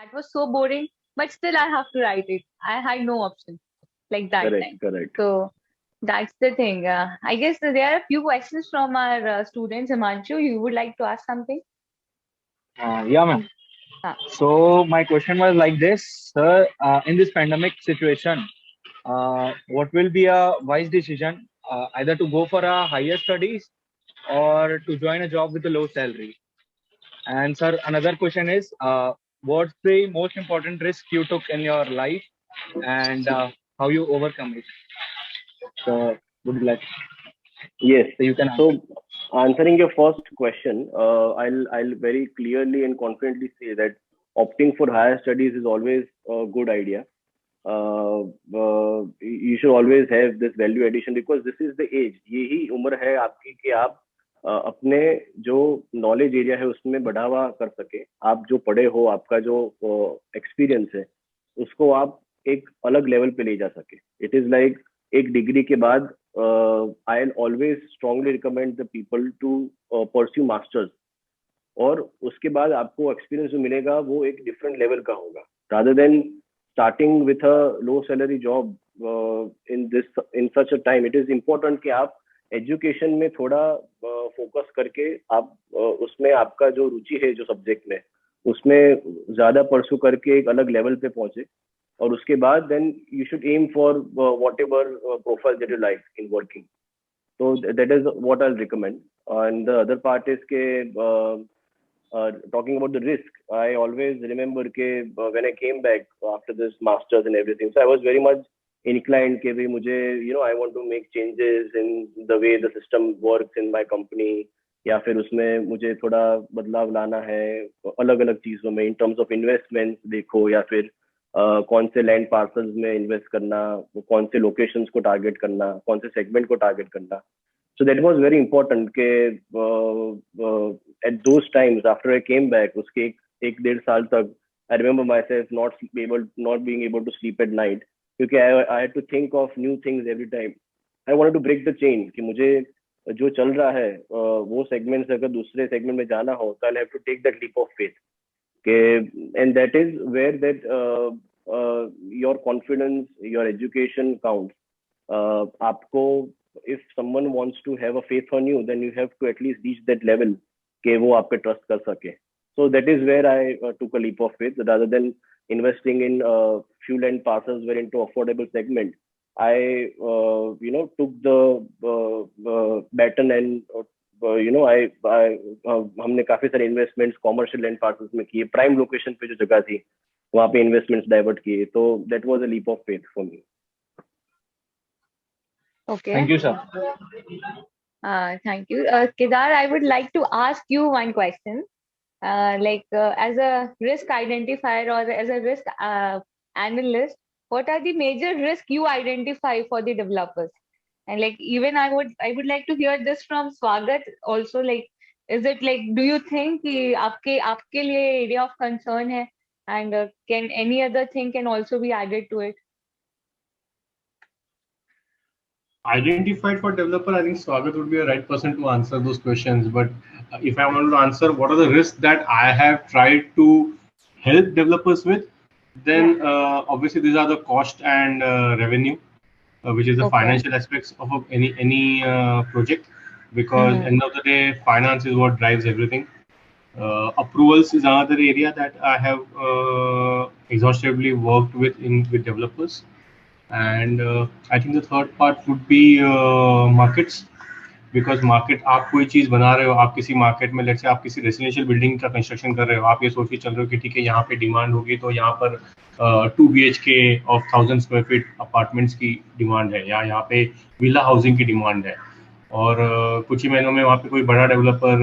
that was so boring, but still I have to write it. I had no option like that Correct, time. correct. So that's the thing. I guess there are a few questions from our students. Himanshu, you would like to ask something? Yeah, ma'am. Ah, So my question was like this, sir. In this pandemic situation, what will be a wise decision, either to go for a higher studies or to join a job with a low salary? And sir, another question is, what's the most important risk you took in your life, and how you overcome it? So would you like? Yes. So you can So answer. answering your first question, I'll very clearly and confidently say that opting for higher studies is always a good idea. You should always have this value addition because this is the age. यही उम्र है आपकी कि आप अपने जो knowledge area है उसमें बढ़ावा कर सके. आप जो पढ़े हो, आपका जो एक्सपीरियंस है, उसको आप एक अलग लेवल पे ले जा सके. इट इज लाइक एक डिग्री के बाद I'll always strongly recommend the people to pursue masters. और उसके बाद आपको एक्सपीरियंस जो मिलेगा वो एक डिफरेंट लेवल का होगा rather than starting with a low salary job in such a time. It is important कि आप एजुकेशन में थोड़ा फोकस करके आप उसमें आपका जो रुचि है जो सब्जेक्ट में उसमें ज्यादा परसू करके एक अलग लेवल पे पहुंचे. और उसके बाद then you should aim for whatever profile that you like in working. So that is what I'll recommend. And the other part is talking about the risk. I always remember when I came back after this masters and everything, so I was very much inclined कि भाई मुझे I want to make changes in the way the system works in my company, या फिर उसमें मुझे थोड़ा बदलाव लाना है अलग अलग चीजों में. in terms of investments देखो, या फिर कौन से लैंड पार्सल्स में इन्वेस्ट करना, कौन से लोकेशंस को टारगेट करना, कौन से सेगमेंट को टारगेट करना. So that was very important के at those times after I came back उसके एक डेढ़ साल तक I remember myself not being able to sleep at night क्योंकि I had to think of new things every time. I wanted to break the chain कि मुझे जो चल रहा है वो सेगमेंट से अगर दूसरे सेगमेंट में जाना हो तो I'll have to take that leap of faith. And that is where that your confidence, your education counts. आपको if someone wants to have a faith on you, then you have to at least reach that level कि वो आप पे trust कर सके. So that is where I took a leap of faith rather than investing in few land parcels were into affordable segment. I took the baton and हमने काफी सारे investments commercial land parcels में किए. Prime location पे जो जगह थी वहां पे इन्वेस्टमेंट्स डाइवर्ट किए. तो that was a leap of faith for me. okay. Thank you, sir. Thank you. Kedar, I would like to ask you one question. As a risk identifier or as a risk analyst, what are the major risks you identify for the developers? And like even I would like to hear this from Swagat also. Like, is it like do you think कि आपके लिए area of concern है, and can any other thing can also be added to it? Identified for developer, I think Swagat would be a right person to answer those questions. But if I wanted to answer what are the risks that I have tried to help developers with, then obviously these are the cost and revenue, which is the Okay. financial aspects of any project. Because end of the day, finance is what drives everything. Approvals is another area that I have exhaustively worked with developers. And I think the third part would be markets. Because market आप कोई चीज़ बना रहे हो, आप किसी market में let's say आप किसी रेजिडेंशियल बिल्डिंग का कंस्ट्रक्शन कर रहे हो, आप ये सोच के चल रहे हो कि ठीक है यहाँ पे डिमांड होगी तो यहाँ पर 2 BHK of 1000 square feet apartments की डिमांड है, या यहाँ पे विला हाउसिंग की डिमांड है. और कुछ ही महीनों में वहाँ पे कोई बड़ा डेवलपर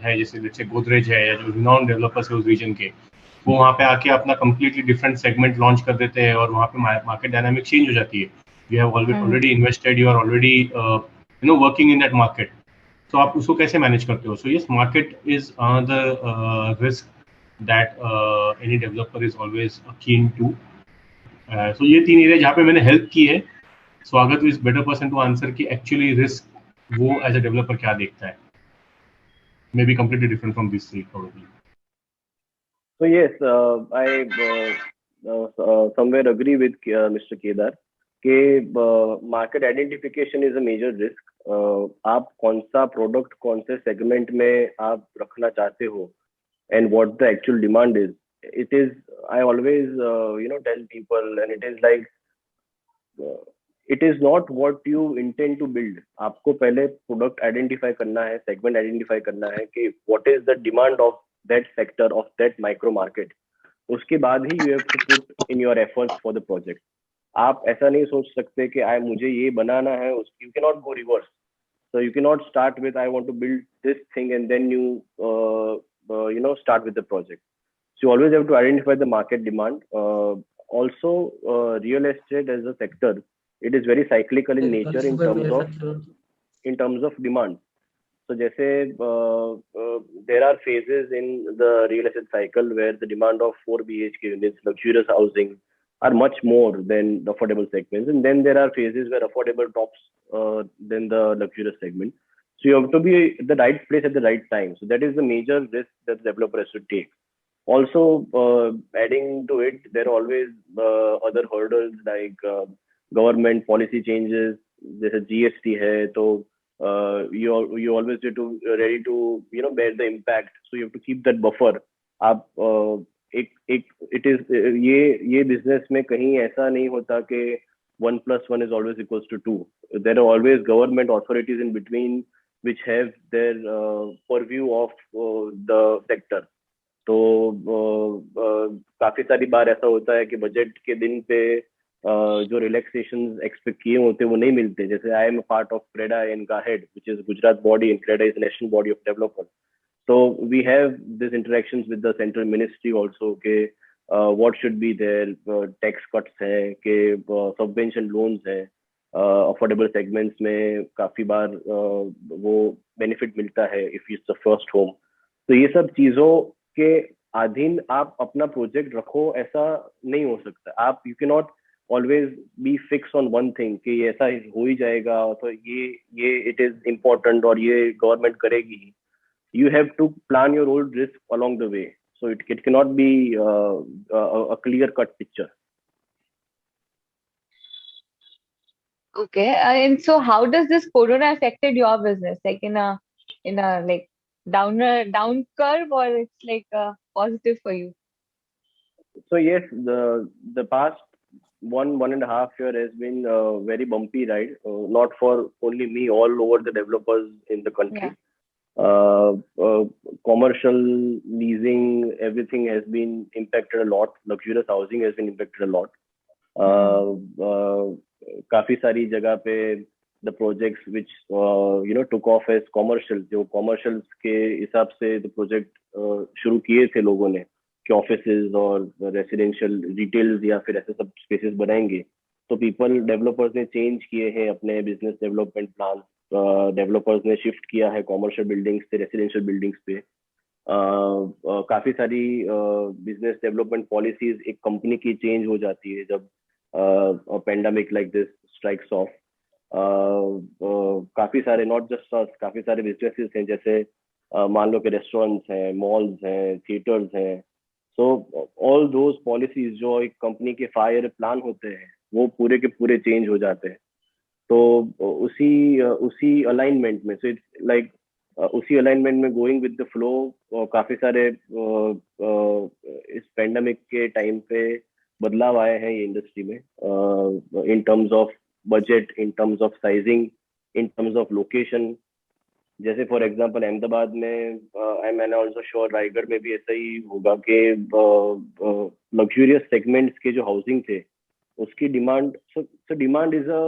है जैसे लेट्स से गोदरेज है या जो रिनाउंड डेवलपर्स है उस रीजन के, वो वहाँ पे आके अपना कम्प्लीटली डिफरेंट सेगमेंट लॉन्च कर देते हैं और वहाँ पे मार्केट डायनामिक चेंज हो जाती है. You have already invested, you are already working in that market. So आप उसको कैसे मैनेज करते हो? So yes, market is the risk that any developer is always keen to. So ये तीन एरिया जहाँ पे मैंने हेल्प की है, Swagat is better person to answer कि एक्चुअली रिस्क वो एज अ डेवलपर क्या देखता है. May be completely different from these three probably. So yes, I somewhere agree with Mr. Kedar कि market identification is a major risk. आप कौन सा product कौन से segment में आप रखना चाहते हो and what the actual demand is. It is, I always tell people, and it is like uh, it is not what you intend to build. आपको पहले product identify करना है, segment identify करना है कि what is the demand of that sector of that micro market. उसके बाद ही you have to put in your efforts for the project. आप ऐसा नहीं सोच सकते कि मुझे ये बनाना है, you cannot go reverse. So you cannot start with I want to build this thing and then you start with the project. So you always have to identify the market demand. Also, real estate as a sector, it is very cyclical in nature in terms of demand. So जैसे there are phases in the real estate cycle where the demand of 4 BHK units, luxurious housing, are much more than the affordable segments, and then there are phases where affordable tops than the luxurious segment. So you have to be at the right place at the right time. So that is the major risk that the developer has to take. Also, adding to it, there are always other hurdles like government policy changes. जैसे GST है, तो you always need to ready to bear the impact. So you have to keep that buffer. आप एक it is ये business में कहीं ऐसा नहीं होता कि 1 + 1 is always equals to 2. There are always government authorities in between which have their purview of the sector. तो काफी सारी बार ऐसा होता है कि बजट के दिन पे जो रिलैक्सेशन एक्सपेक्ट किए होते वो नहीं मिलते. जैसे I am part of CREDAI in GIHED which is Gujarat body and CREDAI is national body of developers. So we have these interactions with the central ministry also के what should be there, tax cuts है के subvention loans है, affordable segments में काफी बार वो benefit मिलता है if it's the first home. तो ये सब चीजों के अधीन आप अपना प्रोजेक्ट रखो, ऐसा नहीं हो सकता. आप you cannot always be fixed on one thing कि ऐसा हो ही जाएगा तो ये it is important और ये गवर्नमेंट करेगी. You have to plan your own risk along the way. So it cannot be a clear-cut picture. Okay, and so how does this corona affected your business? Like in a like down curve, or it's like positive for you? So yes, the past 1.5 year has been a very bumpy ride. Not for only me, all over the developers in the country. Yeah. Commercial leasing, everything has been impacted a lot. Luxurious housing has been impacted a lot. काफी सारी जगह पे the projects which took off as commercial, जो commercials के हिसाब से the project शुरू किए थे लोगों ने कि offices और residential retails या फिर ऐसे सब spaces बनाएंगे. तो people developers ने change किए हैं अपने business development plans. डेवलपर्स ने शिफ्ट किया है कॉमर्शियल बिल्डिंग्स से रेसिडेंशियल बिल्डिंग्स पे. काफी सारी बिजनेस डेवलपमेंट पॉलिसीज एक कंपनी की चेंज हो जाती है जब pandemic like this strikes of. काफी सारे नॉट जस्ट काफी सारे बिजनेसेस हैं, जैसे मान लो कि रेस्टोरेंट्स हैं, मॉल्स हैं, थिएटर्स हैं. सो ऑल दोज पॉलिसीज जो एक कंपनी के 5 ईयर प्लान होते हैं वो पूरे के पूरे चेंज हो जाते हैं. तो उसी अलाइनमेंट में, सो इट्स लाइक उसी अलाइनमेंट में गोइंग विद द फ्लो. काफी सारे इस पेंडेमिक के टाइम पे बदलाव आए हैं ये इंडस्ट्री में, in terms of budget, in terms of sizing, in terms of location. जैसे फॉर एग्जांपल अहमदाबाद में, I am also sure Raigarh में भी ऐसा ही होगा कि लग्जूरियस सेगमेंट्स के जो हाउसिंग थे उसकी demand, so demand is a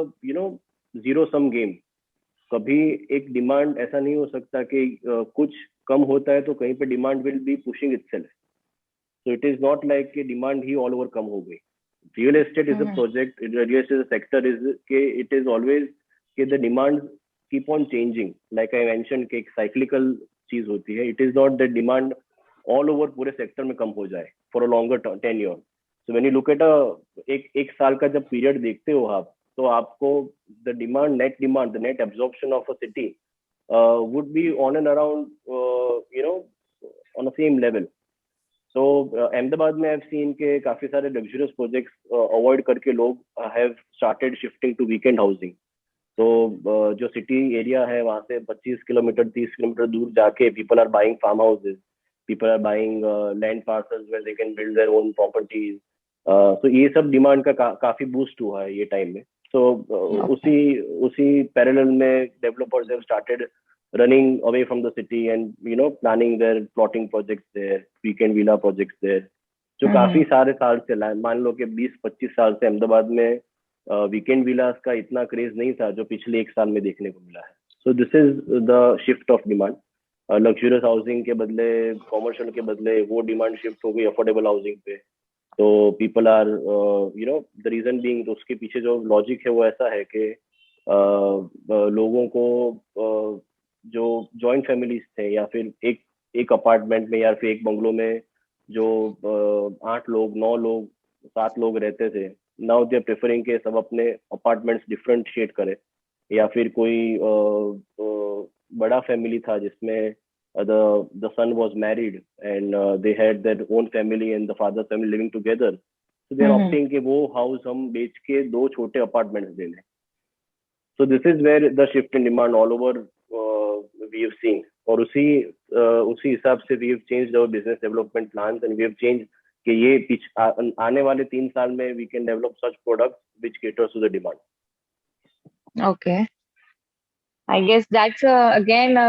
zero sum game. कभी एक डिमांड ऐसा नहीं हो सकता कि कुछ कम होता है तो कहीं पे demand will be pushing itself. So it is not like कि डिमांड ही ऑल ओवर कम हो गई. Real estate is a project, real estate sector is के इट इज ऑलवेज कि the demand keep on changing. Like I mention कि एक cyclical चीज होती है. It is not the demand all over पूरे सेक्टर में कम हो जाए for a longer 10 year. So when you look at एक साल का जब पीरियड देखते हो आप, तो आपको the demand, the net absorption of a city would be on and around on the same level. So Ahmedabad में I've seen के काफी सारे luxurious projects avoid करके लोग have started shifting to weekend housing. तो जो सिटी एरिया है वहाँ से 25 किलोमीटर 30 किलोमीटर दूर जाके people are buying farm houses, people are buying land parcels where they can build their own properties. तो ये सब डिमांड का काफी बूस्ट हुआ है ये टाइम में. So उसी पैरेलल में developers have started running away from the city and planning their plotting projects there, weekend villa projects there. जो काफी सारे साल से मान लो कि 20-25 साल से अहमदाबाद में वीकेंड विलास का इतना क्रेज नहीं था जो पिछले एक साल में देखने को मिला है. So this is the shift of demand. Luxurious housing के बदले कॉमर्शियल के बदले वो डिमांड शिफ्ट हो गई अफोर्डेबल हाउसिंग पे. तो people are the reason being, तो उसके पीछे जो लॉजिक है वो ऐसा है कि लोगों को जो जॉइंट फैमिलीज थे या फिर एक अपार्टमेंट में या फिर एक बंगलो में जो 8 लोग 9 लोग 7 लोग रहते थे, नाउ दे आर प्रेफरिंग के सब अपने अपार्टमेंट्स डिफरेंशिएट करें. या फिर कोई बड़ा फैमिली था जिसमें the son was married and they had their own family and the father's family living together, so they are opting कि वो हाउस हम बेच के 2 छोटे अपार्टमेंट्स ले लें. So this is where the shift in demand all over we have seen. और उसी हिसाब से we have changed our business development plans and we have changed कि ये आने वाले 3 साल में we can develop such products which caters to the demand. Okay. I guess that's again a